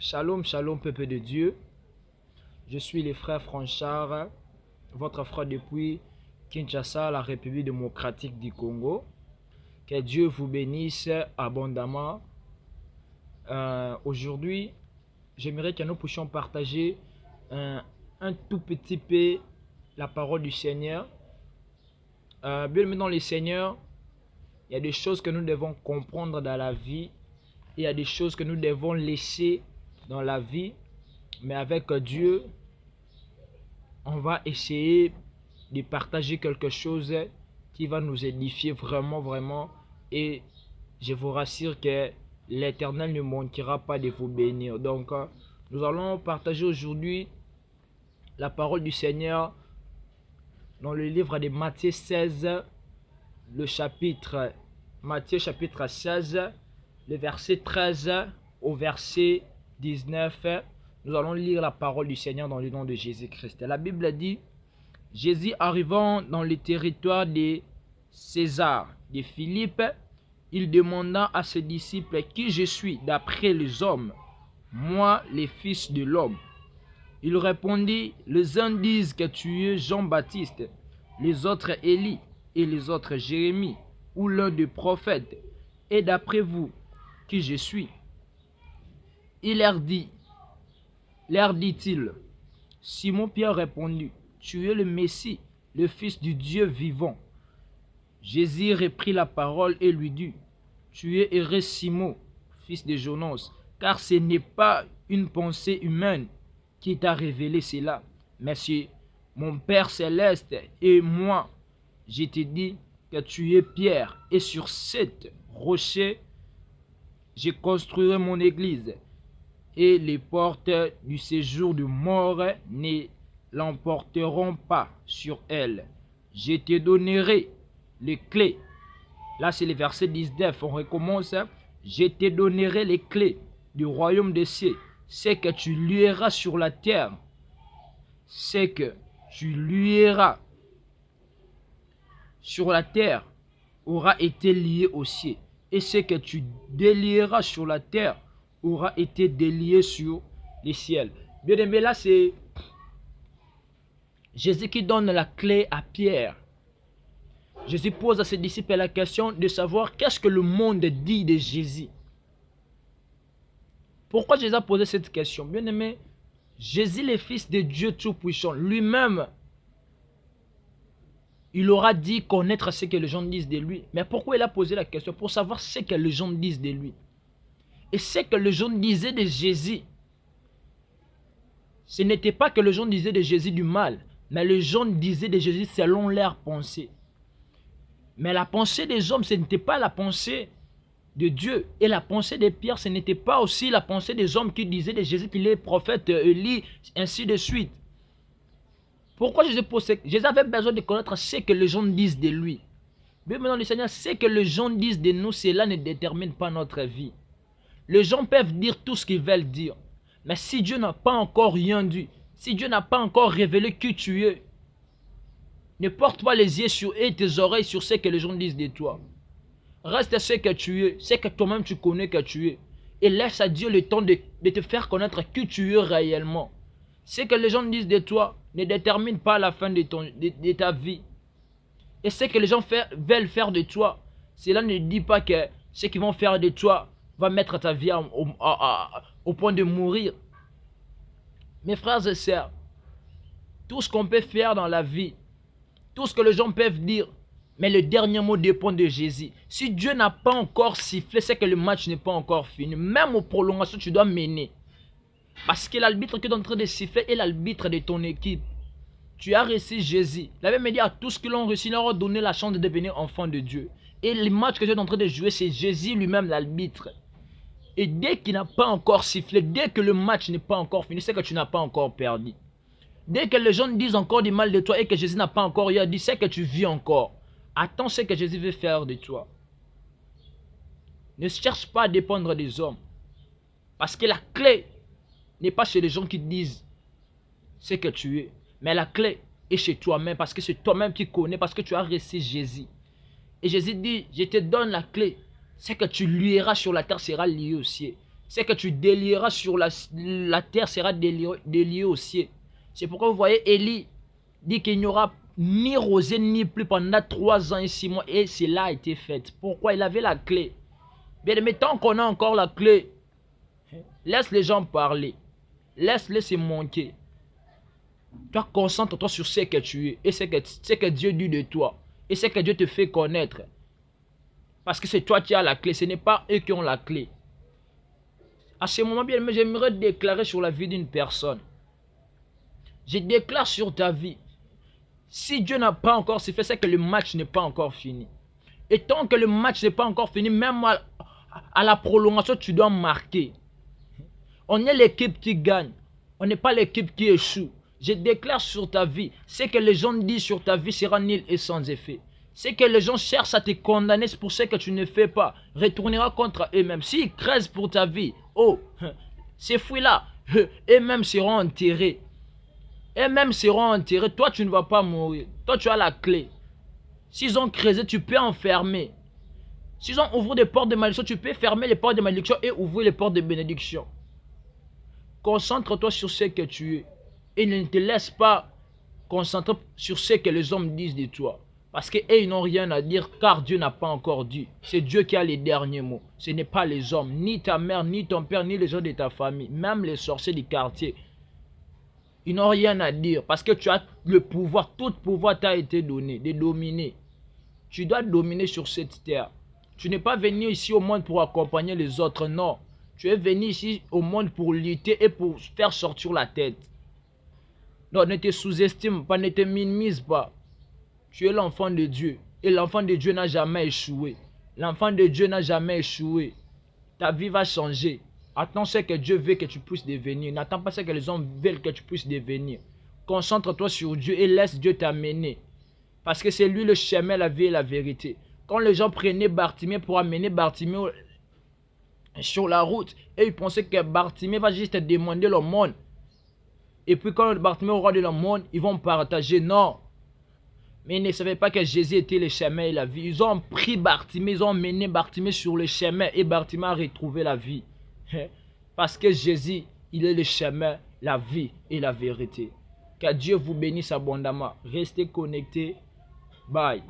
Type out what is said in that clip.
Shalom, shalom, peuple de Dieu. Je suis le frère Franchard, votre frère depuis Kinshasa, la République démocratique du Congo. Que Dieu vous bénisse abondamment. Aujourd'hui, j'aimerais que nous puissions partager un tout petit peu la parole du Seigneur. Bien dans le Seigneur, il y a des choses que nous devons comprendre dans la vie. Il y a des choses que nous devons laisser dans la vie. Mais avec Dieu, on va essayer de partager quelque chose qui va nous édifier vraiment. Et je vous rassure que l'Éternel ne manquera pas de vous bénir. Donc, nous allons partager aujourd'hui la parole du Seigneur dans le livre de Matthieu 16, Matthieu chapitre 16, le verset 13 au verset 19. Nous allons lire la parole du Seigneur dans le nom de Jésus-Christ. La Bible dit: Jésus arrivant dans le territoire de César de Philippe, il demanda à ses disciples: Qui je suis d'après les hommes, moi, le Fils de l'homme? Il répondit: Les uns disent que tu es Jean-Baptiste, les autres Élie, et les autres Jérémie, ou l'un des prophètes. Et d'après vous, qui je suis? Il leur dit-il: Simon-Pierre répondit: Tu es le Messie, le Fils du Dieu vivant. Jésus reprit la parole et lui dit: Tu es heureux Simon, fils de Jonas, car ce n'est pas une pensée humaine qui t'a révélé cela, mais c'est mon Père céleste. Et moi, je te dis que tu es Pierre, et sur cette rocher, je construirai mon église, et les portes du séjour de mort ne l'emporteront pas sur elle. Je te donnerai les clés. Là, c'est le verset 19. On recommence. Je te donnerai les clés du royaume des cieux. Ce que tu lieras sur la terre, ce que tu lieras sur la terre aura été lié au ciel. Et ce que tu délieras sur la terre aura été délié sur les ciels. Bien aimé, là c'est Jésus qui donne la clé à Pierre. Jésus pose à ses disciples la question de savoir qu'est-ce que le monde dit de Jésus. Pourquoi Jésus a posé cette question? Bien aimé, Jésus, le Fils de Dieu Tout-Puissant, lui-même, il aura dit connaître ce que les gens disent de lui. Mais pourquoi il a posé la question? Pour savoir ce que les gens disent de lui. Et ce que les gens disaient de Jésus, ce n'était pas que les gens disaient de Jésus du mal, mais les gens disaient de Jésus selon leur pensée. Mais la pensée des hommes, ce n'était pas la pensée de Dieu. Et la pensée de Pierre, ce n'était pas aussi la pensée des hommes qui disaient de Jésus qu'il est prophète, Élie, ainsi de suite. Pourquoi Jésus avait besoin de connaître ce que les gens disent de lui. Mais maintenant, le Seigneur, ce que les gens disent de nous, cela ne détermine pas notre vie. Les gens peuvent dire tout ce qu'ils veulent dire. Mais si Dieu n'a pas encore rien dit, si Dieu n'a pas encore révélé qui tu es, ne porte pas les yeux et tes oreilles sur ce que les gens disent de toi. Reste ce que tu es, ce que toi-même tu connais que tu es. Et laisse à Dieu le temps de te faire connaître qui tu es réellement. Ce que les gens disent de toi ne détermine pas la fin de ta vie. Et ce que les gens veulent faire de toi, cela ne dit pas que ce qu'ils vont faire de toi va mettre ta vie au point de mourir. Mes frères et sœurs, tout ce qu'on peut faire dans la vie, tout ce que les gens peuvent dire, mais le dernier mot dépend de Jésus. Si Dieu n'a pas encore sifflé, c'est que le match n'est pas encore fini. Même aux prolongations, tu dois mener. Parce que l'arbitre qui est en train de siffler est l'arbitre de ton équipe. Tu as reçu Jésus. Il avait dit à tous ceux qui l'ont reçu, il leur a donné la chance de devenir enfant de Dieu. Et le match que tu es en train de jouer, c'est Jésus lui-même l'arbitre. Et dès qu'il n'a pas encore sifflé, dès que le match n'est pas encore fini, c'est que tu n'as pas encore perdu. Dès que les gens disent encore du mal de toi et que Jésus n'a pas encore dit, c'est que tu vis encore. Attends ce que Jésus veut faire de toi. Ne cherche pas à dépendre des hommes. Parce que la clé n'est pas chez les gens qui disent ce que tu es. Mais la clé est chez toi-même. Parce que c'est toi-même qui connais. Parce que tu as reçu Jésus. Et Jésus dit, je te donne la clé. Ce que tu lieras sur la terre sera lié au ciel. C'est que tu délieras sur la terre sera déliée au ciel. C'est pourquoi vous voyez Élie dit qu'il n'y aura ni rosée ni pluie pendant 3 ans et 6 mois. Et cela a été fait. Pourquoi? Il avait la clé. Bien aimé, tant qu'on a encore la clé, laisse les gens parler. Laisse-les se manquer. Toi, concentre-toi sur ce que tu es. Et ce que Dieu dit de toi. Et ce que Dieu te fait connaître. Parce que c'est toi qui as la clé. Ce n'est pas eux qui ont la clé. À ce moment, bien aimé, j'aimerais déclarer sur la vie d'une personne. Je déclare sur ta vie. Si Dieu n'a pas encore fait, c'est que le match n'est pas encore fini. Et tant que le match n'est pas encore fini, même à la prolongation, tu dois marquer. On est l'équipe qui gagne. On n'est pas l'équipe qui échoue. Je déclare sur ta vie. Ce que les gens disent sur ta vie sera nul et sans effet. Ce que les gens cherchent à te condamner pour ce que tu ne fais pas retournera contre eux-mêmes. S'ils crèvent pour ta vie, oh, ces fruits-là, eux-mêmes seront enterrés. Eux-mêmes seront enterrés. Toi, tu ne vas pas mourir. Toi, tu as la clé. S'ils ont creusé, tu peux enfermer. S'ils ont ouvert des portes de malédiction, tu peux fermer les portes de malédiction et ouvrir les portes de bénédiction. Concentre-toi sur ce que tu es. Et ne te laisse pas concentrer sur ce que les hommes disent de toi. Parce qu'ils n'ont rien à dire, car Dieu n'a pas encore dit. C'est Dieu qui a les derniers mots. Ce n'est pas les hommes, ni ta mère, ni ton père, ni les gens de ta famille. Même les sorciers du quartier. Ils n'ont rien à dire. Parce que tu as le pouvoir, tout pouvoir t'a été donné, de dominer. Tu dois dominer sur cette terre. Tu n'es pas venu ici au monde pour accompagner les autres, non. Tu es venu ici au monde pour lutter et pour faire sortir la tête. Non, ne te sous-estime pas, ne te minimise pas. Tu es l'enfant de Dieu. Et l'enfant de Dieu n'a jamais échoué. L'enfant de Dieu n'a jamais échoué. Ta vie va changer. Attends ce que Dieu veut que tu puisses devenir. N'attends pas ce que les hommes veulent que tu puisses devenir. Concentre-toi sur Dieu et laisse Dieu t'amener. Parce que c'est lui le chemin, la vie et la vérité. Quand les gens prenaient Bartimée pour amener Bartimée sur la route, et ils pensaient que Bartimée va juste demander le monde. Et puis quand Bartimée aura de le monde, ils vont partager. Non. Mais ils ne savaient pas que Jésus était le chemin et la vie. Ils ont pris Bartimée, ils ont mené Bartimée sur le chemin et Bartimée a retrouvé la vie. Parce que Jésus, il est le chemin, la vie et la vérité. Que Dieu vous bénisse abondamment. Restez connectés. Bye.